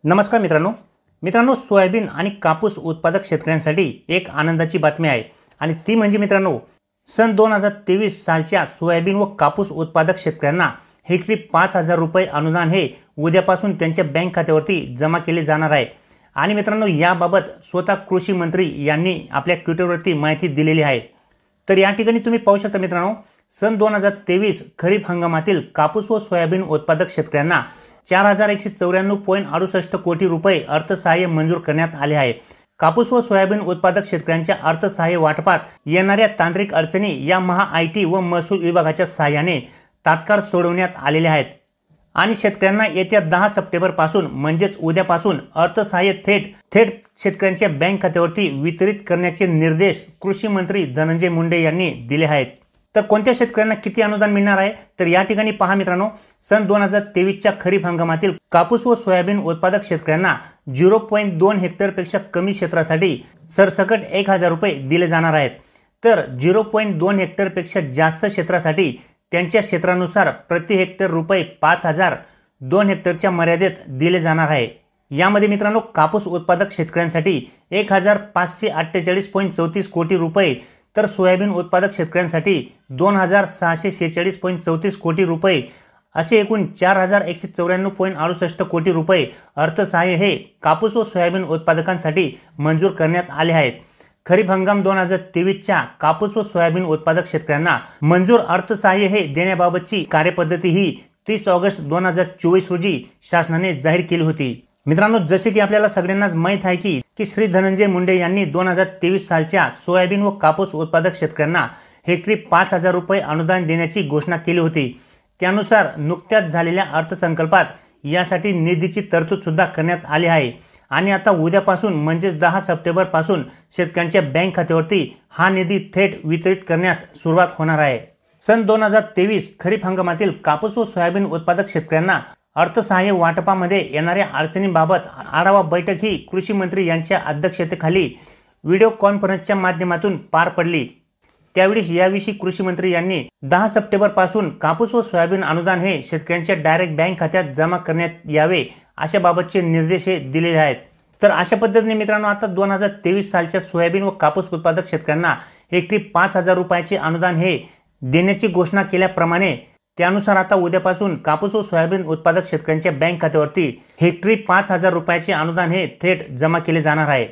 नमस्कार मित्रांनो सोयाबीन आणि कापूस उत्पादक शेतकऱ्यांसाठी एक आनंदाची बातमी आहे आणि ती म्हणजे मित्रांनो सन 2023 सालच्या सोयाबीन व कापूस उत्पादक शेतकऱ्यांना हेक्टरी 5000 रुपये अनुदान हे उद्यापासून त्यांच्या बँक खात्यावरती जमा केले जाणार आहे। आणि मित्रांनो याबाबत स्वतः कृषी मंत्री यांनी आपल्या ट्विटरवरती माहिती दिलेली आहे। तर या ठिकाणी तुम्ही पाहू शकता मित्रांनो सन 2023 खरीप हंगामातील कापूस व सोयाबीन उत्पादक शेतकऱ्यांना 4194.68 कोटी रुपये अर्थसहाय्य मंजूर करण्यात आले आहे। कापूस व सोयाबीन उत्पादक शेतकऱ्यांच्या अर्थसहाय्य वाटपात येणाऱ्या तांत्रिक अडचणी या महा-आयटी व महसूल विभागाच्या सहाय्याने तात्काळ सोडवण्यात आलेल्या आहेत आणि शेतकऱ्यांना येत्या 10 सप्टेंबर पासून म्हणजेच उद्यापासून अर्थसहाय्य थेट शेतकऱ्यांच्या बँक खात्यावरती वितरित करण्याचे निर्देश कृषी मंत्री धनंजय मुंडे यांनी दिले आहेत। तर कोणत्या शेतकऱ्यांना किती अनुदान मिळणार आहे तर या ठिकाणी पहा मित्रांनो सन 2023 च्या खरीप हंगामातील कापूस व सोयाबीन उत्पादक शेतकऱ्यांना 0.2 हेक्टर पेक्षा कमी क्षेत्रासाठी सरसकट 1000 रुपये दिले जाणार आहेत। तर 0.2 हेक्टर पेक्षा जास्त क्षेत्रासाठी त्यांच्या क्षेत्रानुसार प्रति हेक्टर रुपये 5000 2 हेक्टरच्या मर्यादेत दिले जाणार आहे। यामध्ये मित्रांनो कापूस उत्पादक शेतकऱ्यांसाठी 1548.34 कोटी रुपये तर सोयाबीन उत्पादक शेतकऱ्यांसाठी 2646.34 कोटी रुपये असे एकूण 4194.68 कोटी रुपये अर्थसहाय्य हे कापूस व सोयाबीन उत्पादकांसाठी मंजूर करण्यात आले आहेत। खरीप हंगाम 2023 च्या कापूस व सोयाबीन उत्पादक शेतकऱ्यांना मंजूर अर्थसहाय्य हे देण्याबाबतची कार्यपद्धती ही 30 ऑगस्ट 2024 रोजी शासनाने जाहीर केली होती। मित्रांनो जसे की आपल्याला सगळ्यांनाच माहित आहे की श्री धनंजय मुंडे यांनी 2023 सालच्या सोयाबीन व कापूस उत्पादक शेतकऱ्यांना हेक्टरी 5000 रुपये अनुदान देण्याची घोषणा केली होती। त्यानुसार नुकत्याच झालेल्या अर्थसंकल्पात यासाठी निधीची तरतूद सुद्धा करण्यात आली आहे आणि आता उद्यापासून म्हणजेच 10 सप्टेंबर पासून शेतकऱ्यांच्या बँक खात्यावरती हा निधी थेट वितरित करण्यास सुरुवात होणार आहे। सन 2023 खरीप हंगामातील कापूस व सोयाबीन उत्पादक शेतकऱ्यांना अर्थसहाय्य वाटपामध्ये येणाऱ्या अडचणींबाबत आढावा बैठक ही कृषी मंत्री यांच्या अध्यक्षतेखाली व्हिडिओ कॉन्फरन्सच्या माध्यमातून पार पडली। त्यावेळी याविषयी कृषी मंत्री यांनी 10 सप्टेंबर पासून कापूस व सोयाबीन अनुदान हे शेतकऱ्यांच्या डायरेक्ट बँक खात्यात जमा करण्यात यावे अशा बाबतचे निर्देश दिलेले आहेत। तर अशा पद्धतीने मित्रांनो आता 2023 सालच्या सोयाबीन व कापूस उत्पादक शेतकऱ्यांना हेक्टरी 5000 रुपयाचे अनुदान हे देण्याची घोषणा केल्याप्रमाणे त्यानुसार आता उद्यापासून कापूस व सोयाबीन उत्पादक शेतकऱ्यांच्या बँक खात्यावरती हेक्टरी 5000 रुपयाचे अनुदान हे थेट जमा केले जाणार आहे।